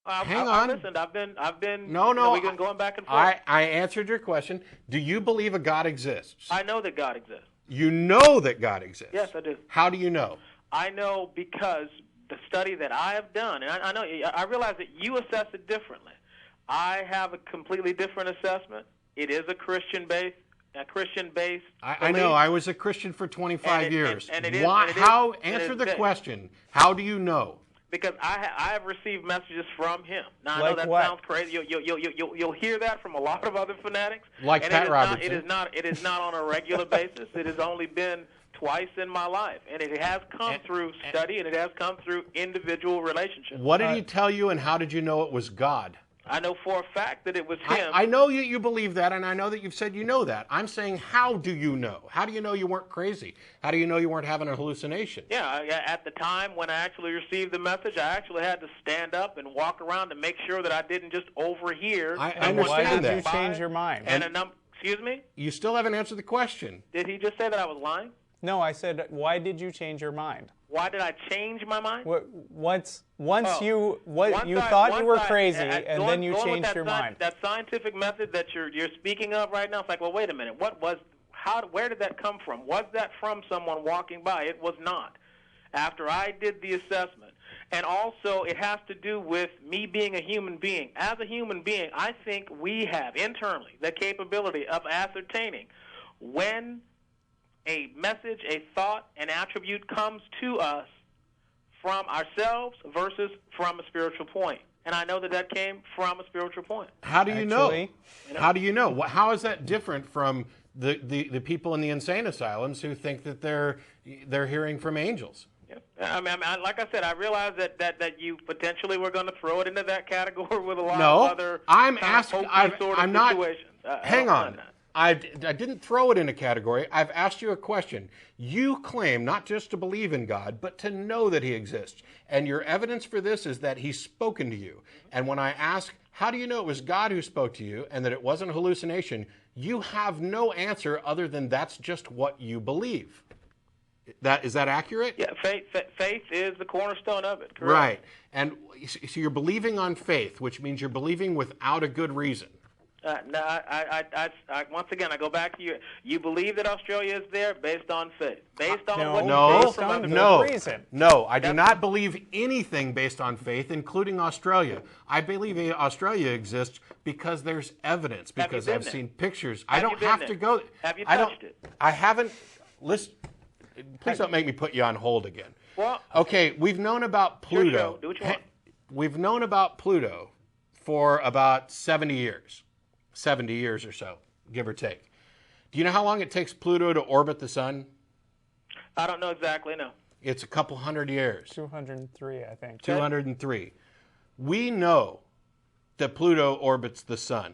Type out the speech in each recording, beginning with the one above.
Hang on. Listen, I've been. No. We've been going back and forth. I answered your question. Do you believe a God exists? I know that God exists. You know that God exists? Yes, I do. How do you know? I know because the study that I have done, and I realize that you assess it differently. I have a completely different assessment. It is a Christian-based. I know. I was a Christian for 25 years. Answer the question. How do you know? Because I have received messages from him. Now, I like know that what? sounds crazy. You'll hear that from a lot of other fanatics. Like and Pat Robertson. It is not on a regular basis. It has only been twice in my life. And it has come through study, and it has come through individual relationships. What did he tell you, and how did you know it was God? I know for a fact that it was him. I know you believe that, and I know that you've said you know that. I'm saying, how do you know? How do you know you weren't crazy? How do you know you weren't having a hallucination? Yeah, at the time when I actually received the message, I actually had to stand up and walk around to make sure that I didn't just overhear. I understand that. Why did you change your mind? Excuse me? You still haven't answered the question. Did he just say that I was lying? No, I said, why did you change your mind? Why did I change my mind? Once you thought you were crazy, and then you changed your mind. That scientific method that you're speaking of right now, it's like, well, wait a minute. Where did that come from? Was that from someone walking by? It was not. After I did the assessment. And also, it has to do with me being a human being. As a human being, I think we have internally the capability of ascertaining when a message, a thought, an attribute comes to us from ourselves versus from a spiritual point. And I know that came from a spiritual point. How do you know? How do you know? How is that different from the people in the insane asylums who think that they're hearing from angels? Yeah. I mean, like I said, I realize that you potentially were going to throw it into that category with a lot of other I'm asking. I'm not. situations. Hang on. I didn't throw it in a category. I've asked you a question. You claim not just to believe in God, but to know that he exists. And your evidence for this is that he's spoken to you. And when I ask, how do you know it was God who spoke to you and that it wasn't a hallucination, you have no answer other than that's just what you believe. Is that accurate? Yeah, faith is the cornerstone of it, correct? Right. And so you're believing on faith, which means you're believing without a good reason. No, once again, I go back to you. You believe that Australia is there based on faith, based on what you No, I do not believe anything based on faith, including Australia. I believe Australia exists because there's evidence, because I've seen pictures. I don't have to go. Have you touched it? I haven't. Listen, please don't make me put you on hold again. Well, okay, we've known about Pluto. Do what you want. We've known about Pluto for about 70 years. 70 years or so, give or take. Do you know how long it takes Pluto to orbit the sun? I don't know exactly, no. It's a couple hundred years. 203, I think. 203. We know that Pluto orbits the sun,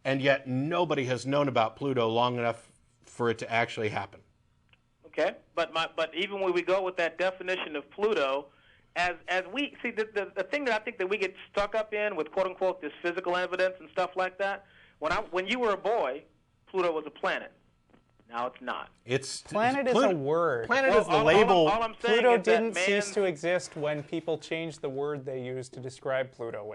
and yet nobody has known about Pluto long enough for it to actually happen. Okay, but even when we go with that definition of Pluto, as we see, the thing that I think that we get stuck up in with quote unquote this physical evidence and stuff like that. When you were a boy, Pluto was a planet. Now it's not. Planet is a word. Planet is the label. All I'm saying Pluto is didn't that cease to exist when people changed the word they used to describe Pluto.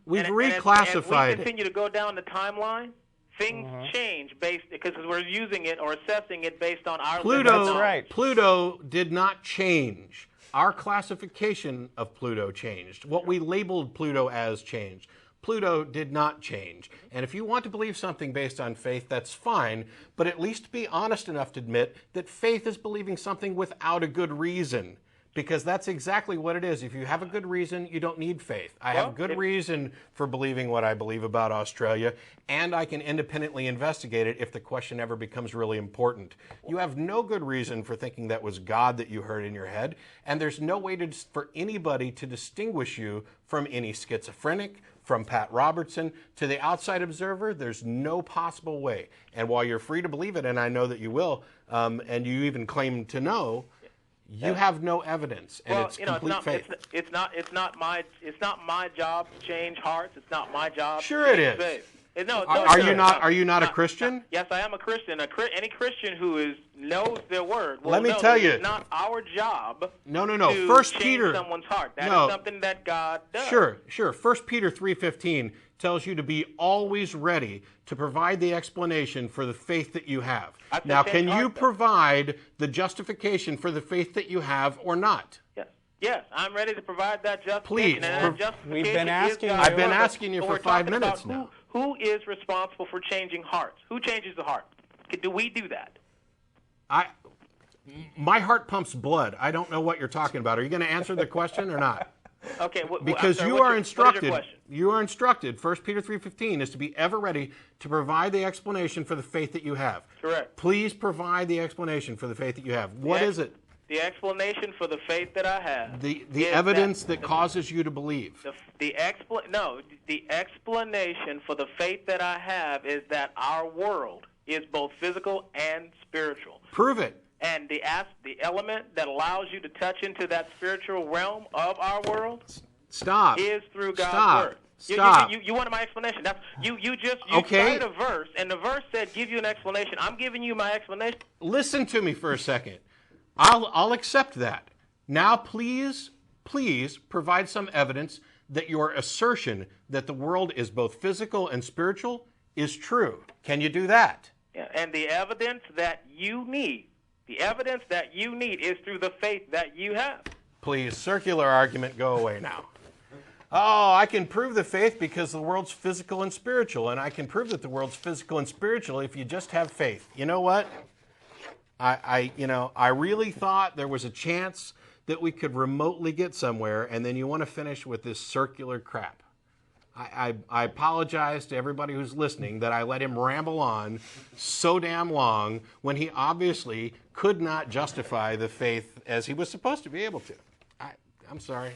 We've reclassified as we continue to go down the timeline, things change because we're using it or assessing it based on our Pluto. Right. Pluto did not change. Our classification of Pluto changed. What we labeled Pluto as changed. Pluto did not change. And if you want to believe something based on faith, that's fine, but at least be honest enough to admit that faith is believing something without a good reason, because that's exactly what it is. If you have a good reason, you don't need faith. I have good reason for believing what I believe about Australia, and I can independently investigate it if the question ever becomes really important. You have no good reason for thinking that was God that you heard in your head, and there's no way for anybody to distinguish you from any schizophrenic, from Pat Robertson, to the outside observer. There's no possible way. And while you're free to believe it, and I know that you will, and you even claim to know, you have no evidence, and it's complete faith. It's not my job to change hearts. It's not my job. Sure, to it change is. faith. No, Are you not a Christian? Yes, I am a Christian. Any Christian who knows their word will Let me know tell that you. It's not our job. No. To First change Peter. someone's heart. That No. is something that God does. Sure. 1 Peter 3:15 tells you to be always ready to provide the explanation for the faith that you have. Now, can you provide the justification for the faith that you have or not? Yes, I'm ready to provide that justification. Please. And that justification We've been asking you. I've been asking you for 5 minutes now. Who is responsible for changing hearts? Who changes the heart? Do we do that? My heart pumps blood. I don't know what you're talking about. Are you going to answer the question or not? Okay. Because I'm sorry, you are instructed. What is your question? You are instructed. 1 Peter 3:15 is to be ever ready to provide the explanation for the faith that you have. Correct. Please provide the explanation for the faith that you have. What is it? The explanation for the faith that I have. The evidence that causes you to believe. The explanation for the faith that I have is that our world is both physical and spiritual. Prove it. And the element that allows you to touch into that spiritual realm of our world is through God's word. Stop. You wanted my explanation. You Okay. cited a verse, and the verse said, "Give you an explanation." I'm giving you my explanation. Listen to me for a second. I'll accept that. Now, please provide some evidence that your assertion that the world is both physical and spiritual is true. Can you do that? Yeah, and the evidence that you need is through the faith that you have. Please, circular argument, go away now. Oh, I can prove the faith because the world's physical and spiritual, and I can prove that the world's physical and spiritual if you just have faith. You know what? I really thought there was a chance that we could remotely get somewhere, and then you want to finish with this circular crap. I apologize to everybody who's listening that I let him ramble on so damn long when he obviously could not justify the faith as he was supposed to be able to. I'm sorry.